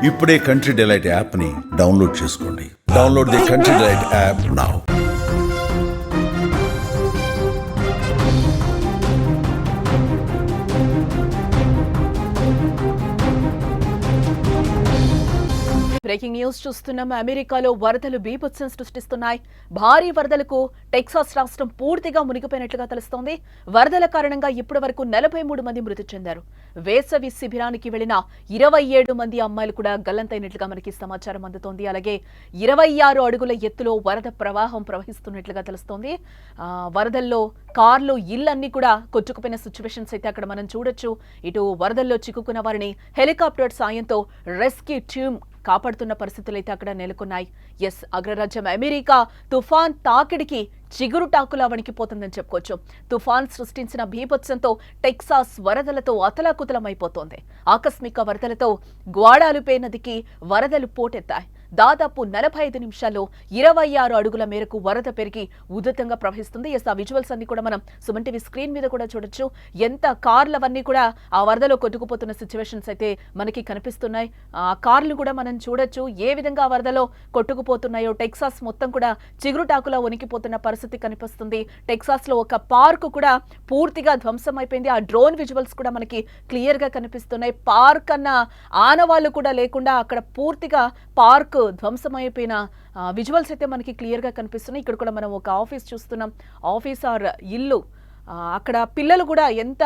ఇప్పుడే country delight యాప్ని download చేసుకోండి. Download the country delight app now. Breaking news చూస్తున్నాం. అమెరికాలో వరదలు బీభత్సం సృష్టిస్తున్నాయి. భారీ వరదలకు టెక్సాస్ రాష్ట్రం పూర్తిగా మునిగిపోయినట్లుగా తెలుస్తోంది. వరదల కారణంగా ఇప్పటి వరకు 43 మంది మృతి చెందారు. వేసవి శిబిరానికి వెళ్లిన 27 మంది అమ్మాయిలు కూడా గల్లంతైనట్లుగా మనకి సమాచారం అందుతోంది. అలాగే 26 అడుగుల ఎత్తులో వరద ప్రవాహం ప్రవహిస్తున్నట్లుగా తెలుస్తోంది. వరదల్లో కార్లు, ఇళ్లన్నీ కూడా కొట్టుకుపోయిన సిచ్యువేషన్స్ అయితే అక్కడ మనం చూడొచ్చు. ఇటు వరదల్లో చిక్కుకున్న వారిని హెలికాప్టర్ సాయంతో రెస్క్యూ టీమ్ కాపాడుతున్న పరిస్థితులు అయితే అక్కడ నెలకొన్నాయి. అగ్రరాజ్యం అమెరికా తుఫాన్ తాకిడికి చిగురుటాకులా వణికిపోతుందని చెప్పుకోవచ్చు. తుఫాన్ సృష్టించిన బీభత్సంతో టెక్సాస్ వరదలతో అతలాకుతలమైపోతోంది. ఆకస్మిక వరదలతో గ్వాడాలుపే నదికి వరదలు పోటెత్తాయి. దాదాపు 45 నిమిషాల్లో 26 అడుగుల మేరకు వరద పెరిగి ఉధృతంగా ప్రవహిస్తుంది. ఆ విజువల్స్ అన్ని కూడా మనం సుమన్ టీవీ స్క్రీన్ మీద కూడా చూడొచ్చు. ఎంత కార్లవన్నీ కూడా ఆ వరదలో కొట్టుకుపోతున్న సిచ్యువేషన్స్ అయితే మనకి కనిపిస్తున్నాయి. ఆ కార్లు కూడా మనం చూడొచ్చు ఏ విధంగా వరదలో కొట్టుకుపోతున్నాయో. టెక్సాస్ మొత్తం కూడా చిగురుటాకులా వణికిపోతున్న పరిస్థితి కనిపిస్తుంది. టెక్సాస్ లో ఒక పార్క్ కూడా పూర్తిగా ధ్వంసం అయిపోయింది. ఆ డ్రోన్ విజువల్స్ కూడా మనకి క్లియర్ గా కనిపిస్తున్నాయి. పార్క్ అన్న ఆనవాళ్లు కూడా లేకుండా అక్కడ పూర్తిగా పార్క్ ధ్వంసమైపోయిన విజువల్స్ అయితే మనకి క్లియర్ గా కనిపిస్తున్నాయి. ఇక్కడ కూడా మనం ఒక ఆఫీస్ చూస్తున్నాం. ఆఫీస్ ఆర్ ఇల్లు, అక్కడ పిల్లలు కూడా ఎంత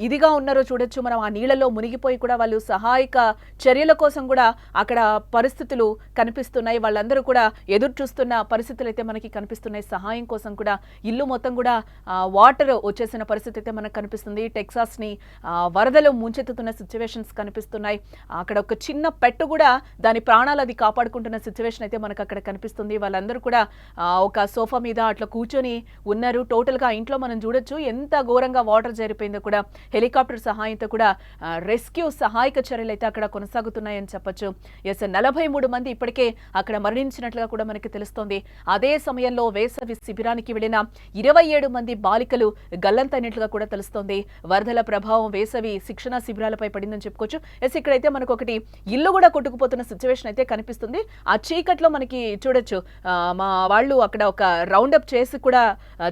ఇదిగా ఉన్నారో చూడొచ్చు మనం. ఆ నీళ్లలో మునిగిపోయి కూడా వాళ్ళు సహాయక చర్యల కోసం కూడా అక్కడ పరిస్థితులు కనిపిస్తున్నాయి. వాళ్ళందరూ కూడా ఎదురు చూస్తున్న పరిస్థితులు అయితే మనకి కనిపిస్తున్నాయి. సహాయం కోసం కూడా ఇల్లు మొత్తం కూడా వాటర్ వచ్చేసిన పరిస్థితి అయితే మనకు కనిపిస్తుంది. టెక్సాస్ ని వరదలు ముంచెత్తుతున్న సిచ్యువేషన్స్ కనిపిస్తున్నాయి. అక్కడ ఒక చిన్న పెట్టు కూడా దాని ప్రాణాలు అది కాపాడుకుంటున్న సిచ్యువేషన్ అయితే మనకు అక్కడ కనిపిస్తుంది. వాళ్ళందరూ కూడా ఒక సోఫా మీద అట్లా కూర్చొని ఉన్నారు. టోటల్ గా ఇంట్లో మనం చూడొచ్చు ఎంత ఘోరంగా వాటర్ జరిపోయిందో కూడా. హెలికాప్టర్ సహాయంతో కూడా రెస్క్యూ సహాయక చర్యలు అయితే అక్కడ కొనసాగుతున్నాయని చెప్పొచ్చు. 43 మంది ఇప్పటికే అక్కడ మరణించినట్లుగా కూడా మనకి తెలుస్తోంది. అదే సమయంలో వేసవి శిబిరానికి వెళ్లిన 27 మంది బాలికలు గల్లంతైనట్లుగా కూడా తెలుస్తోంది. వరదల ప్రభావం వేసవి శిక్షణ శిబిరాలపై పడిందని చెప్పుకోవచ్చు. ఇక్కడైతే మనకు ఒకటి ఇల్లు కూడా కొట్టుకుపోతున్న సిచ్యువేషన్ అయితే కనిపిస్తుంది. ఆ చీకట్లో మనకి చూడొచ్చు. మా వాళ్ళు అక్కడ ఒక రౌండప్ చేసి కూడా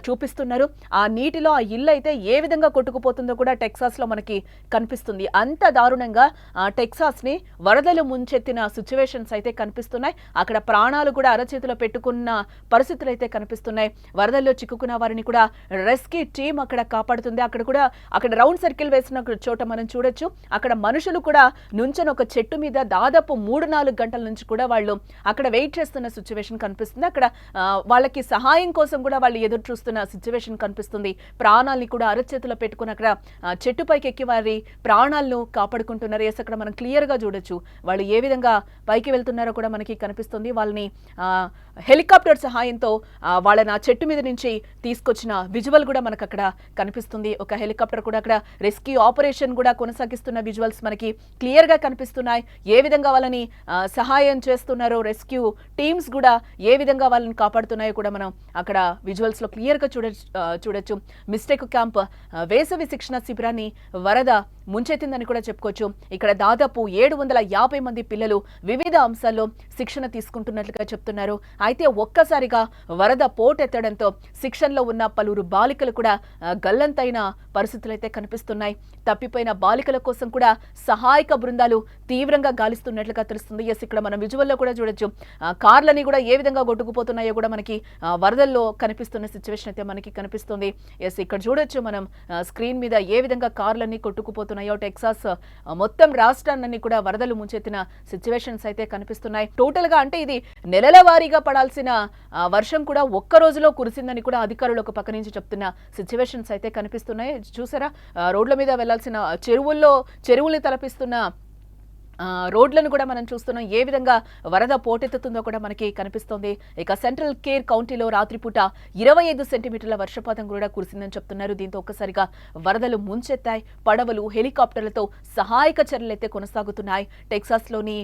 చూపిస్తున్నారు. ఆ నీటిలో ఆ ఇల్లు అయితే ఏ విధంగా కొట్టుకుపోతుందో కూడా టెక్సాస్ లో మనకి కనిపిస్తుంది. అంత దారుణంగా టెక్సాస్ ని వరదలు ముంచెత్తిన సిచ్యువేషన్స్ అయితే కనిపిస్తున్నాయి. అక్కడ ప్రాణాలు కూడా అరచేతిలో పెట్టుకున్న పరిస్థితులు అయితే కనిపిస్తున్నాయి. వరదల్లో చిక్కుకున్న వారిని కూడా రెస్క్యూ టీమ్ అక్కడ కాపాడుతుంది. అక్కడ రౌండ్ సర్కిల్ వేసిన చోట మనం చూడొచ్చు. అక్కడ మనుషులు కూడా నుంచొని ఒక చెట్టు మీద దాదాపు 3-4 గంటల నుంచి కూడా వాళ్ళు అక్కడ వెయిట్ చేస్తున్న సిచ్యువేషన్ కనిపిస్తుంది. అక్కడ వాళ్ళకి సహాయం కోసం కూడా వాళ్ళు ఎదురు చూస్తున్న సిచ్యువేషన్ కనిపిస్తుంది. ప్రాణాలని కూడా అరచేతిలో పెట్టుకుని అక్కడ చెట్టుపైకి ఎక్కి వారి ప్రాణాలను కాపాడుకుంటున్నారు. అక్కడ మనం క్లియర్ గా చూడొచ్చు వాళ్ళు ఏ విధంగా పైకి వెళ్తున్నారో కూడా మనకి కనిపిస్తుంది. వాళ్ళని హెలికాప్టర్ సహాయంతో వాళ్ళని ఆ చెట్టు మీద నుంచి తీసుకొచ్చిన విజువల్ కూడా మనకు అక్కడ కనిపిస్తుంది. ఒక హెలికాప్టర్ కూడా అక్కడ రెస్క్యూ ఆపరేషన్ కూడా కొనసాగిస్తున్న విజువల్స్ మనకి క్లియర్ గా కనిపిస్తున్నాయి. ఏ విధంగా వాళ్ళని సహాయం చేస్తున్నారో, రెస్క్యూ టీమ్స్ కూడా ఏ విధంగా వాళ్ళని కాపాడుతున్నాయో కూడా మనం అక్కడ విజువల్స్ లో క్లియర్ గా చూడొచ్చు. మిస్టేక్ క్యాంప్ వేసవి శిక్షణ శిబిరాన్ని వరద ముంచెత్తిందని కూడా చెప్పుకోవచ్చు. ఇక్కడ దాదాపు 750 మంది పిల్లలు వివిధ అంశాల్లో శిక్షణ తీసుకుంటున్నట్లుగా చెప్తున్నారు. అయితే ఒక్కసారిగా వరద పోటెత్తడంతో శిక్షణలో ఉన్న పలువురు బాలికలు కూడా గల్లంతైన పరిస్థితులు అయితే కనిపిస్తున్నాయి. తప్పిపోయిన బాలికల కోసం కూడా సహాయక బృందాలు తీవ్రంగా గాలిస్తున్నట్లుగా తెలుస్తుంది. ఇక్కడ మనం విజువల్లో కూడా చూడొచ్చు. కార్లని కూడా ఏ విధంగా కొట్టుకుపోతున్నాయో కూడా మనకి వరదల్లో కనిపిస్తున్న సిచ్యువేషన్ అయితే మనకి కనిపిస్తుంది. ఇక్కడ చూడొచ్చు మనం స్క్రీన్ మీద ఏ విధంగా కార్లన్నీ కొట్టుకుపోతున్నాయో. టెక్సాస్ మొత్తం రాష్ట్రాన్ని కూడా వరదలు ముంచెత్తిన సిచ్యువేషన్స్ అయితే కనిపిస్తున్నాయి. టోటల్ గా అంటే ఇది నెలల వారీగా పడాల్సిన వర్షం కూడా ఒక్క రోజులో కురిసిందని కూడా అధికారులు ఒక పక్క నుంచి చెప్తున్న సిచ్యువేషన్స్ అయితే కనిపిస్తున్నాయి. చూసారా, రోడ్ల మీద వెళ్లాల్సిన చెరువులు తలపిస్తున్న రోడ్లను కూడా మనం చూస్తున్నాం. ఏ విధంగా వరద పోటెత్తుతుందో కూడా మనకి కనిపిస్తోంది. సెంట్రల్ కేర్ కౌంటీలో రాత్రిపూట 25 సెంటీమీటర్ల వర్షపాతం కూడా కురిసిందని చెప్తున్నారు. దీంతో ఒక్కసారిగా వరదలు ముంచెత్తాయి. పడవలు, హెలికాప్టర్లతో సహాయక చర్యలు అయితే కొనసాగుతున్నాయి. టెక్సాస్ లోని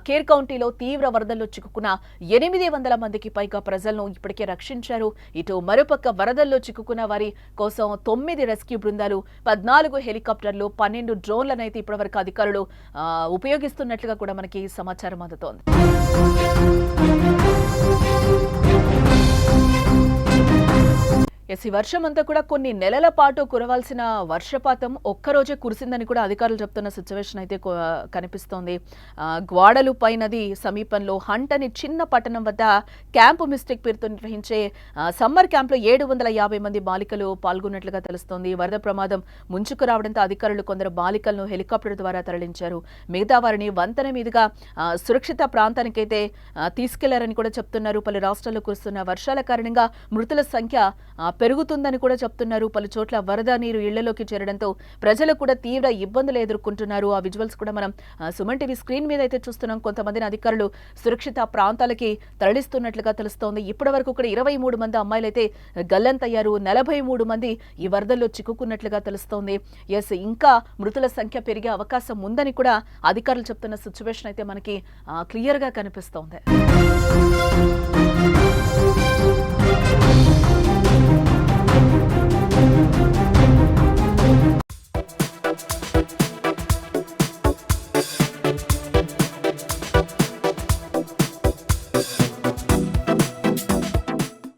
కేర్ కౌంటీలో తీవ్ర వరదల్లో చిక్కుకున్న 800 మందికి పైగా ప్రజలను ఇప్పటికే రక్షించారు. ఇటు మరోపక్క వరదల్లో చిక్కుకున్న వారి కోసం 9 రెస్క్యూ బృందాలు, 14 హెలికాప్టర్లు, 12 డ్రోన్లను అయితే ఇప్పటివరకు అధికారులు ఉపయోగించారు. ప్రయోగిస్తున్నట్లుగా కూడా మనకి సమాచారం అందుతోంది. ఈ వర్షం అంతా కూడా కొన్ని నెలల పాటు కురవాల్సిన వర్షపాతం ఒక్కరోజే కురిసిందని కూడా అధికారులు చెప్తున్న సిచ్యువేషన్ అయితే కనిపిస్తోంది. గ్వాడలుపై నది సమీపంలో హంట్ అని చిన్న పట్టణం వద్ద క్యాంపు మిస్టేక్ పేరుతో నిర్వహించే సమ్మర్ క్యాంప్లో 750 మంది బాలికలు పాల్గొన్నట్లుగా తెలుస్తోంది. వరద ప్రమాదం ముంచుకు రావడంతో అధికారులు కొందరు బాలికలను హెలికాప్టర్ ద్వారా తరలించారు. మిగతా వారిని వంతెన మీదుగా సురక్షిత ప్రాంతానికైతే తీసుకెళ్లారని కూడా చెప్తున్నారు. పలు రాష్ట్రాల్లో కురుస్తున్న వర్షాల కారణంగా మృతుల సంఖ్య పెరుగుతుందని కూడా చెప్తున్నారు. పలు చోట్ల వరద నీరు ఇళ్లలోకి చేరడంతో ప్రజలు కూడా తీవ్ర ఇబ్బందులు ఎదుర్కొంటున్నారు. ఆ విజువల్స్ కూడా మనం సుమన్ టీవీ స్క్రీన్ మీద అయితే చూస్తున్నాం. కొంతమందిని అధికారులు సురక్షిత ప్రాంతాలకి తరలిస్తున్నట్లుగా తెలుస్తోంది. ఇప్పటి వరకు కూడా 23 మంది అమ్మాయిలు అయితే గల్లంతయ్యారు. 43 మంది ఈ వరదల్లో చిక్కుకున్నట్లుగా తెలుస్తోంది. ఇంకా మృతుల సంఖ్య పెరిగే అవకాశం ఉందని కూడా అధికారులు చెప్తున్న సిచ్యువేషన్ అయితే మనకి క్లియర్ గా కనిపిస్తోంది.